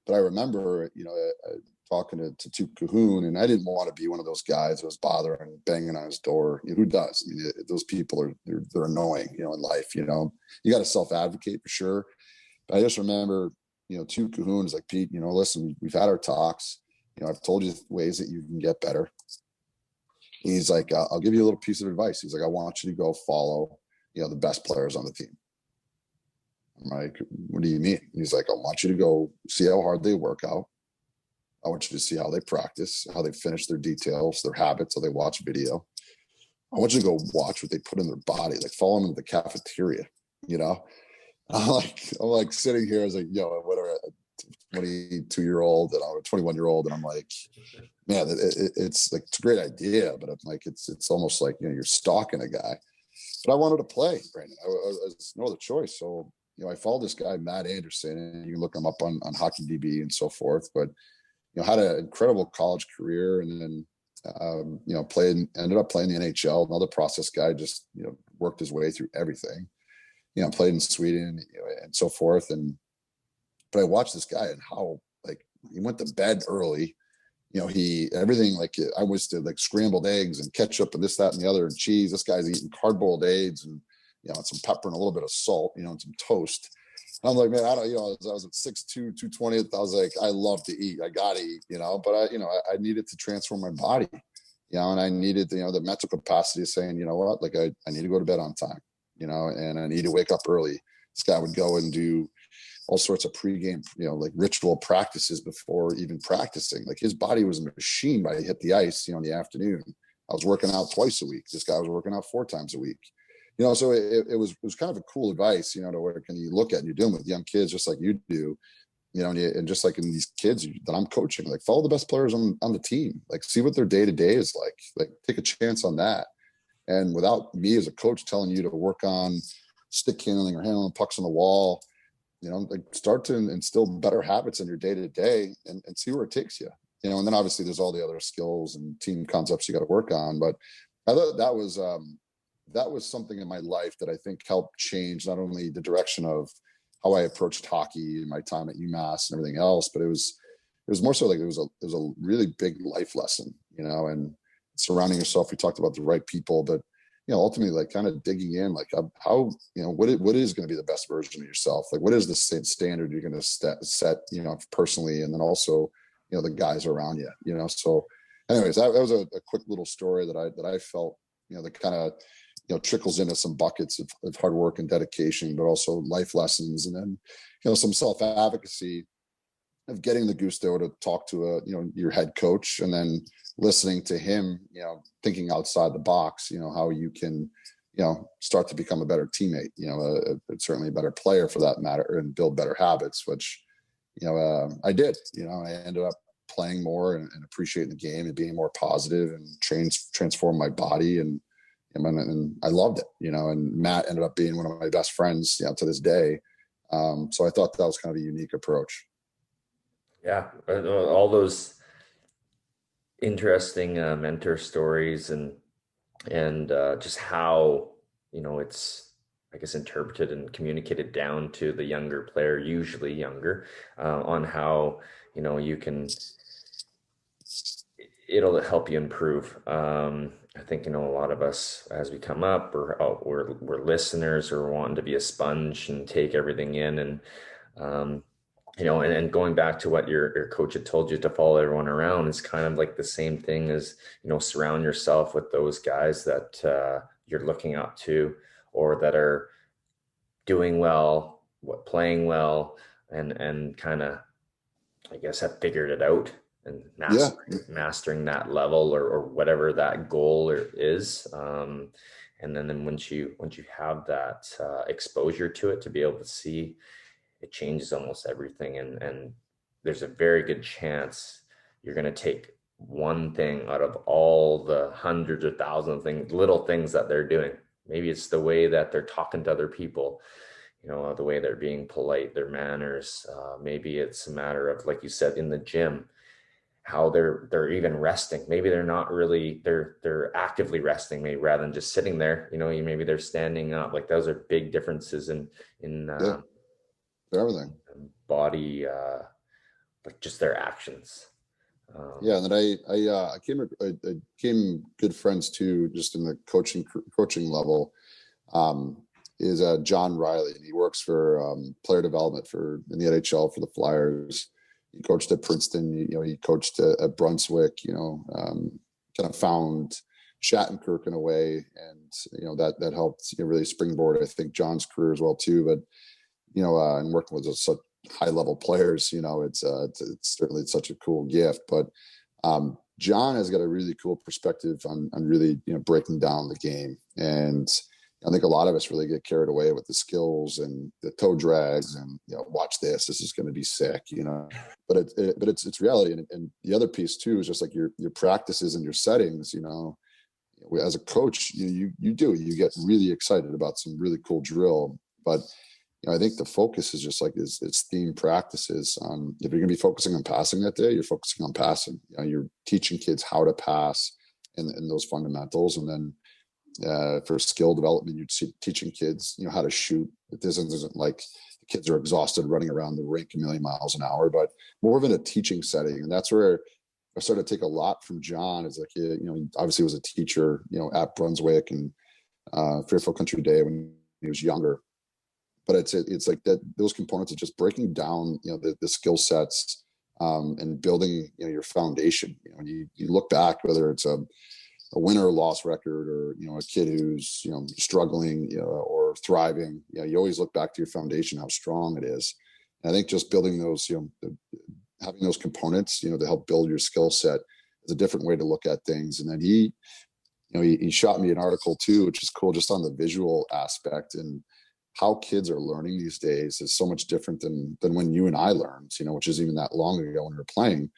But I remember, talking to Cahoon, and I didn't want to be one of those guys that was bothering, banging on his door. Who does? I mean, those people they're annoying, in life. You got to self-advocate for sure. But I just remember, to Cahoon is like, Pete, listen, we've had our talks. I've told you ways that you can get better. He's like, I'll give you a little piece of advice. He's like, I want you to go follow, the best players on the team. I'm like, what do you mean? He's like, I want you to go see how hard they work out. I want you to see how they practice, how they finish their details, their habits, how they watch video. I want you to go watch what they put in their body, like follow them in the cafeteria, I'm like sitting here as a, whatever, a 22-year-old and I'm a 21-year-old. And I'm like, man, it's like, it's a great idea, but I'm like, it's almost like, you're stalking a guy. But I wanted to play, Brandon. I was no other choice. So, I followed this guy, Matt Anderson, and you can look him up on Hockey DB and so forth. But had an incredible college career, and then ended up playing the NHL. Another process guy, just worked his way through everything. Played in Sweden and so forth. But I watched this guy and how he went to bed early. Everything, like I was to like scrambled eggs and ketchup and this, that, and the other, and cheese. This guy's eating cardboiled eggs and some pepper and a little bit of salt, and some toast. I'm like, man, I don't, I was at 6'2", 220. I was like, I love to eat. I got to eat, but I needed to transform my body, and I needed, the mental capacity of saying, what, like I need to go to bed on time, and I need to wake up early. This guy would go and do all sorts of pregame, like ritual practices before even practicing. Like his body was a machine by he hit the ice, in the afternoon. I was working out twice a week. This guy was working out 4 times a week. So it was kind of a cool advice, to where can you look at and you're dealing with young kids just like you do, and just like in these kids that I'm coaching, like follow the best players on the team, like see what their day-to-day is like take a chance on that. And without me as a coach telling you to work on stick handling or handling pucks on the wall, like start to instill better habits in your day-to-day and see where it takes you, and then obviously there's all the other skills and team concepts you got to work on. But I thought that was something in my life that I think helped change not only the direction of how I approached hockey and my time at UMass and everything else, but it was more so like it was a really big life lesson, and surrounding yourself. We talked about the right people, but ultimately like kind of digging in, like how what is going to be the best version of yourself, like what is the standard you're going to set personally, and then also the guys around you. So anyways, that was a quick little story that I felt that kind of trickles into some buckets of hard work and dedication, but also life lessons. And then, some self-advocacy of getting the gusto to talk to your head coach, and then listening to him, thinking outside the box, how you can, start to become a better teammate, certainly a better player for that matter, and build better habits, which, I did, I ended up playing more and appreciating the game and being more positive and transform my body. And I loved it, and Matt ended up being one of my best friends, to this day. So I thought that was kind of a unique approach. Yeah. All those interesting mentor stories and just how, it's, I guess, interpreted and communicated down to the younger player, usually younger, on how, you can, it'll help you improve. I think, a lot of us as we come up, we're listeners or wanting to be a sponge and take everything in. And, and going back to what your coach had told you to follow everyone around is kind of like the same thing as, surround yourself with those guys that you're looking up to, or that are doing well, playing well, and kind of, I guess, have figured it out and mastering that level or whatever that goal is. And then once you have that exposure to it, to be able to see, it changes almost everything. And there's a very good chance you're going to take one thing out of all the hundreds or thousands of things, little things that they're doing. Maybe it's the way that they're talking to other people, the way they're being polite, their manners. Maybe it's a matter of, like you said, in the gym, how they're even resting. Maybe they're not really, they're actively resting, maybe rather than just sitting there, maybe they're standing up. Like those are big differences in for everything. Body, like just their actions. Yeah, and then I came good friends too, just in the coaching level. Is John Riley, and he works for player development in the NHL for the Flyers. He coached at Princeton. He coached at Brunswick. Kind of found Shattenkirk in a way, and that helped really springboard, I think, John's career as well too. But and working with such high level players, it's certainly such a cool gift. But John has got a really cool perspective on really breaking down the game, and I think a lot of us really get carried away with the skills and the toe drags and watch this is going to be sick, but it's reality. And the other piece too is just like your practices and your settings. As a coach, you get really excited about some really cool drill, but I think the focus is just like it's theme practices. If you're going to be focusing on passing that day, you're focusing on passing. You're teaching kids how to pass in those fundamentals, and then for skill development, you're teaching kids how to shoot. This isn't like the kids are exhausted running around the rink a million miles an hour, but more of in a teaching setting. And that's where I started to take a lot from John. Is like he obviously was a teacher at Brunswick and Fairfield Country Day when he was younger. But it's like that, those components of just breaking down, the skill sets and building, your foundation. When you look back, whether it's a win or loss record, or a kid who's struggling, or thriving, you always look back to your foundation, how strong it is. And I think just building those, having those components, to help build your skill set is a different way to look at things. And then he shot me an article too, which is cool, just on the visual aspect and how kids are learning these days is so much different than when you and I learned, which is even that long ago when we were playing.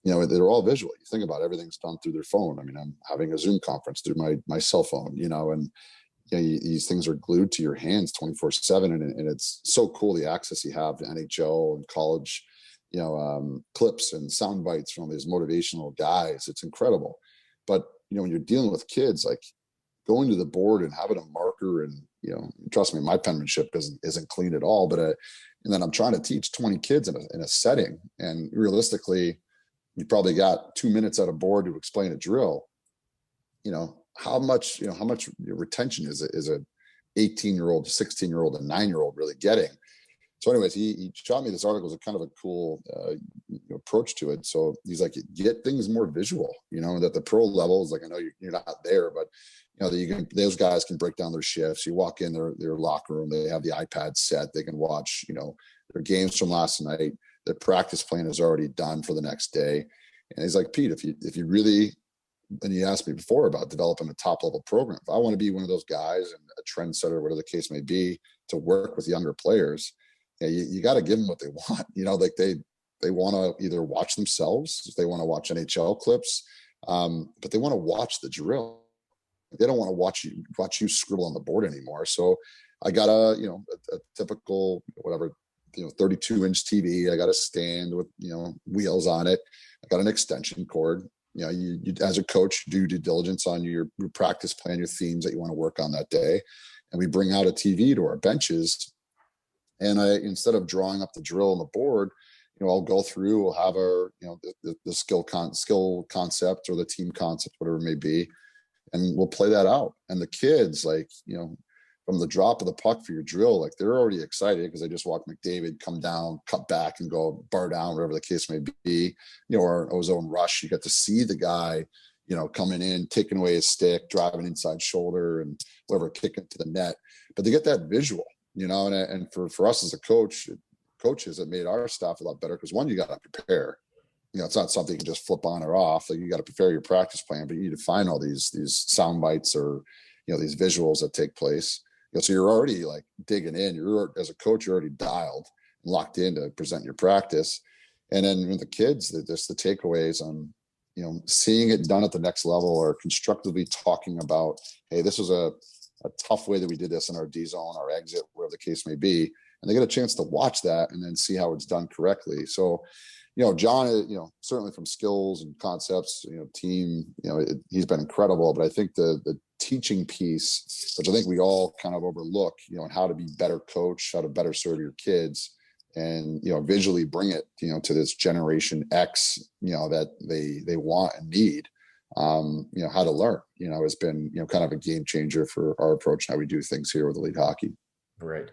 They're all visual. You think about it, everything's done through their phone. I mean, I'm having a Zoom conference through my cell phone, and these things are glued to your hands 24/7. And it's so cool, the access you have to NHL and college, clips and sound bites from these motivational guys. It's incredible. But, when you're dealing with kids, like going to the board and having a marker and, trust me, my penmanship isn't clean at all. But, and then I'm trying to teach 20 kids in a setting. And realistically, you probably got 2 minutes at a board to explain a drill. How much retention is a 18-year-old, 16-year-old, and 9-year-old really getting? So anyways, he shot me this article. It's kind of a cool approach to it. So he's like, get things more visual, that the pro level is like, I know you're not there, but that those guys can break down their shifts. You walk in their locker room, they have the iPad set, they can watch, their games from last night. Their practice plan is already done for the next day. And he's like, Pete, if you really, and you asked me before about developing a top level program, if I want to be one of those guys and a trendsetter, whatever the case may be, to work with younger players, you got to give them what they want. Like they want to either watch themselves, if they want to watch NHL clips, but they want to watch the drill. They don't want to watch you scribble on the board anymore. So I got a typical, whatever, 32-inch TV. I got a stand with, wheels on it. I got an extension cord. You as a coach, do due diligence on your practice plan, your themes that you want to work on that day. And we bring out a TV to our benches. And instead of drawing up the drill on the board, I'll go through, we'll have our, the skill concept or the team concept, whatever it may be. And we'll play that out. And the kids, like, from the drop of the puck for your drill, like they're already excited because they just watch McDavid come down, cut back, and go bar down, whatever the case may be, or ozone rush. You get to see the guy, coming in, taking away his stick, driving inside shoulder, and whatever, kicking to the net. But they get that visual, and for us as a coaches, it made our staff a lot better because one, you got to prepare. It's not something you can just flip on or off. Like you got to prepare your practice plan, but you need to find all these sound bites or, these visuals that take place. So you're already like digging in. You're, as a coach, you're already dialed and locked in to present your practice. And then with the kids, just the takeaways on, seeing it done at the next level, or constructively talking about, hey, this was a tough way that we did this in our D zone, our exit, wherever the case may be. And they get a chance to watch that and then see how it's done correctly. So, John, certainly from skills and concepts, team, he's been incredible. But I think the teaching piece, which I think we all kind of overlook, and how to be better coach, how to better serve your kids, and, visually bring it, to this generation X, that they want and need, how to learn, has been, kind of a game changer for our approach, how we do things here with elite hockey. Right.